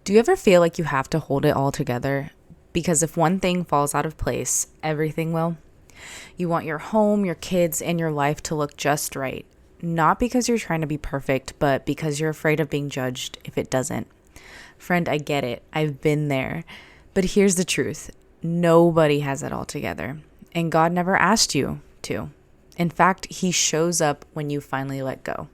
Do you ever feel like you have to hold it all together? Because if one thing falls out of place, everything will. You want your home, your kids, and your life to look just right. Not because you're trying to be perfect, but because you're afraid of being judged if it doesn't. Friend, I get it. I've been there. But here's the truth. Nobody has it all together. And God never asked you to. In fact, He shows up when you finally let go.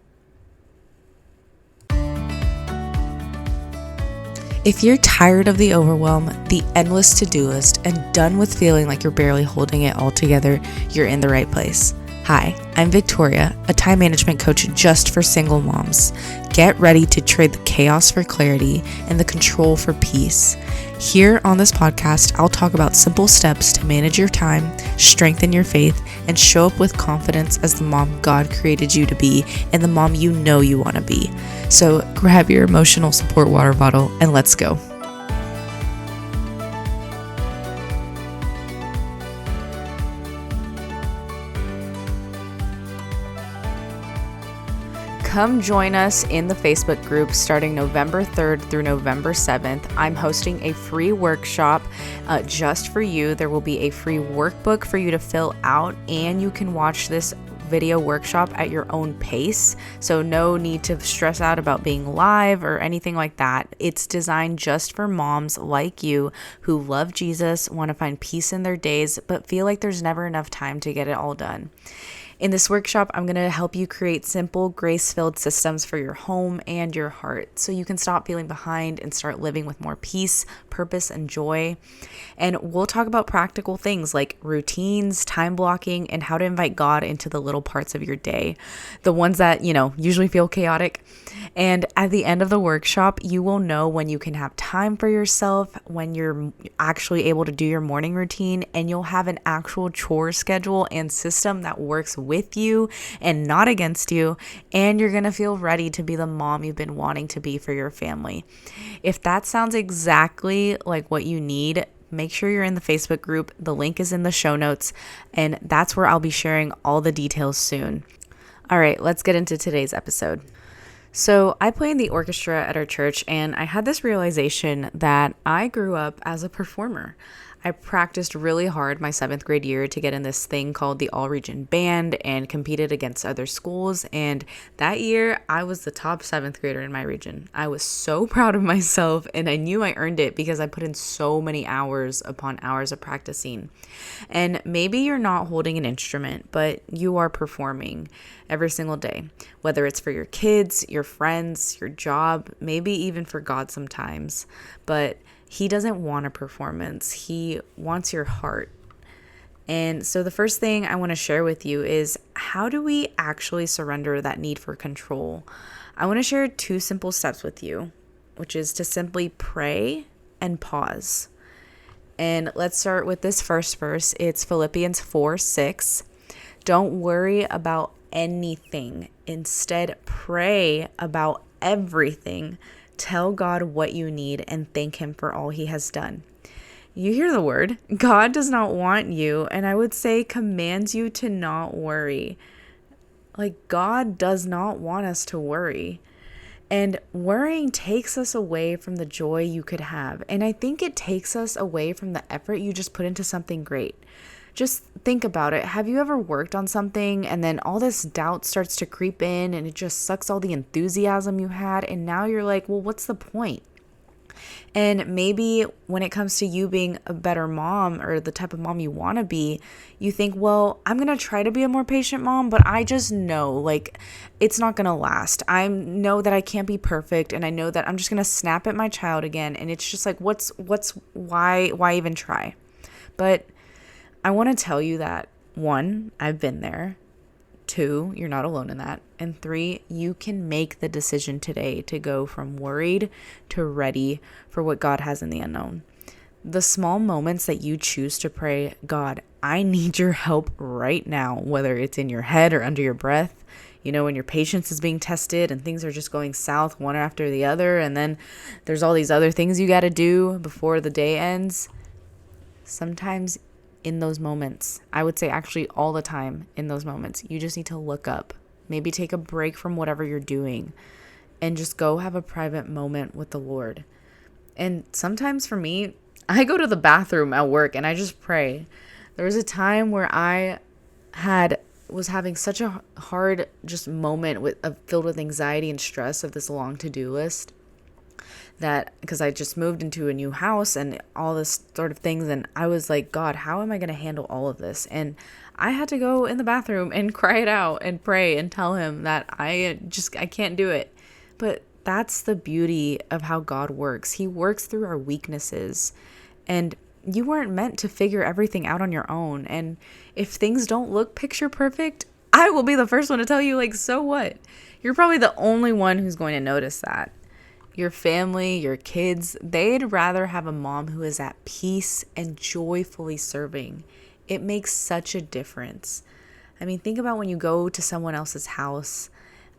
If you're tired of the overwhelm, the endless to-do list, and done with feeling like you're barely holding it all together, you're in the right place. Hi, I'm Victoria, a time management coach just for single moms. Get ready to trade the chaos for clarity and the control for peace. Here on this podcast, I'll talk about simple steps to manage your time, strengthen your faith, and show up with confidence as the mom God created you to be and the mom you know you want to be. So grab your emotional support water bottle and let's go. Come join us in the Facebook group starting November 3rd through November 7th. I'm hosting a free workshop just for you. There will be a free workbook for you to fill out, and you can watch this video workshop at your own pace. So no need to stress out about being live or anything like that. It's designed just for moms like you who love Jesus, want to find peace in their days, but feel like there's never enough time to get it all done. In this workshop, I'm going to help you create simple, grace-filled systems for your home and your heart so you can stop feeling behind and start living with more peace, purpose, and joy. And we'll talk about practical things like routines, time blocking, and how to invite God into the little parts of your day, the ones that, usually feel chaotic. And at the end of the workshop, you will know when you can have time for yourself, when you're actually able to do your morning routine, and you'll have an actual chore schedule and system that works with you and not against you, and you're going to feel ready to be the mom you've been wanting to be for your family. If that sounds exactly like what you need, make sure you're in the Facebook group. The link is in the show notes, and that's where I'll be sharing all the details soon. All right, let's get into today's episode. So I play in the orchestra at our church, and I had this realization that I grew up as a performer. I practiced really hard my 7th grade year to get in this thing called the all-region band and competed against other schools. And that year, I was the top 7th grader in my region. I was so proud of myself, and I knew I earned it because I put in so many hours upon hours of practicing. And maybe you're not holding an instrument, but you are performing every single day, whether it's for your kids, your friends, your job, maybe even for God sometimes. But He doesn't want a performance. He wants your heart. And so the first thing I want to share with you is, how do we actually surrender that need for control? I want to share 2 simple steps with you, which is to simply pray and pause. And let's start with this first verse. It's Philippians 4:6. Don't worry about anything. Instead, pray about everything. Tell God what you need and thank Him for all He has done. You hear the word. God does not want you, and I would say commands you to not worry. God does not want us to worry. And worrying takes us away from the joy you could have. And I think it takes us away from the effort you just put into something great. Just think about it. Have you ever worked on something and then all this doubt starts to creep in and it just sucks all the enthusiasm you had, and now you're like, well, what's the point? And maybe when it comes to you being a better mom or the type of mom you want to be, you think, well, I'm going to try to be a more patient mom, but I just know it's not going to last. I know that I can't be perfect, and I know that I'm just going to snap at my child again. And it's just why even try? But I want to tell you that 1, I've been there. 2, you're not alone in that. And 3, you can make the decision today to go from worried to ready for what God has in the unknown. The small moments that you choose to pray, God, I need your help right now, whether it's in your head or under your breath, when your patience is being tested and things are just going south one after the other, and then there's all these other things you got to do before the day ends. Sometimes in those moments, I would say actually all the time in those moments, you just need to look up, maybe take a break from whatever you're doing and just go have a private moment with the Lord. And sometimes for me, I go to the bathroom at work and I just pray. There was a time where I was having such a hard just moment filled with anxiety and stress of this long to-do list, that because I just moved into a new house and all this sort of things, and I was like, God, how am I going to handle all of this? And I had to go in the bathroom and cry it out and pray and tell him that I can't do it. But that's the beauty of how God works. He works through our weaknesses, and you weren't meant to figure everything out on your own. And if things don't look picture perfect, I will be the first one to tell you, like, so what? You're probably the only one who's going to notice that. Your family, your kids, they'd rather have a mom who is at peace and joyfully serving. It makes such a difference. I mean, think about when you go to someone else's house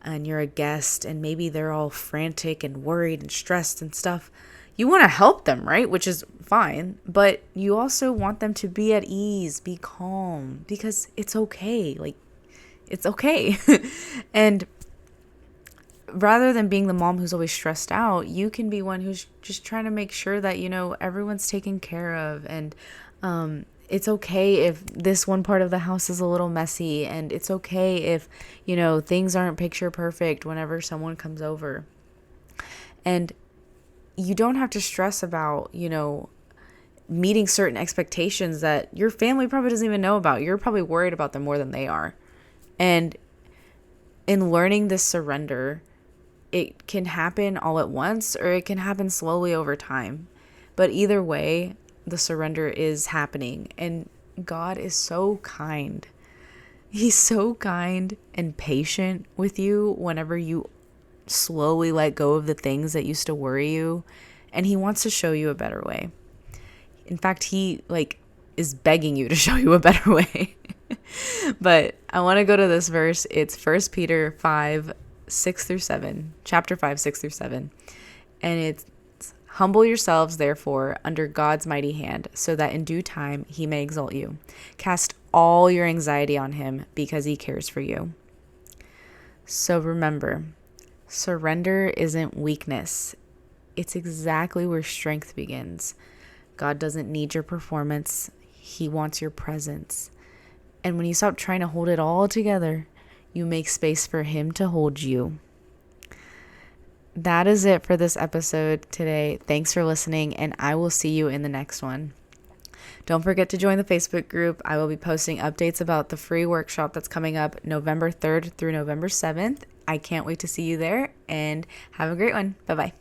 and you're a guest and maybe they're all frantic and worried and stressed and stuff. You want to help them, right? Which is fine. But you also want them to be at ease, be calm, because it's okay. Like, it's okay. And rather than being the mom who's always stressed out, you can be one who's just trying to make sure that, everyone's taken care of. And it's okay if this one part of the house is a little messy. And it's okay if, things aren't picture perfect whenever someone comes over. And you don't have to stress about, meeting certain expectations that your family probably doesn't even know about. You're probably worried about them more than they are. And in learning this surrender, it can happen all at once or it can happen slowly over time. But either way, the surrender is happening. And God is so kind. He's so kind and patient with you whenever you slowly let go of the things that used to worry you. And he wants to show you a better way. In fact, he is begging you to show you a better way. But I want to go to this verse. It's 1 Peter 5, 6 through 7, chapter 5, 6 through 7. And it's, humble yourselves, therefore, under God's mighty hand, so that in due time he may exalt you. Cast all your anxiety on him because he cares for you. So remember, surrender isn't weakness. It's exactly where strength begins. God doesn't need your performance. He wants your presence. And when you stop trying to hold it all together, you make space for him to hold you. That is it for this episode today. Thanks for listening, and I will see you in the next one. Don't forget to join the Facebook group. I will be posting updates about the free workshop that's coming up November 3rd through November 7th. I can't wait to see you there, and have a great one. Bye-bye.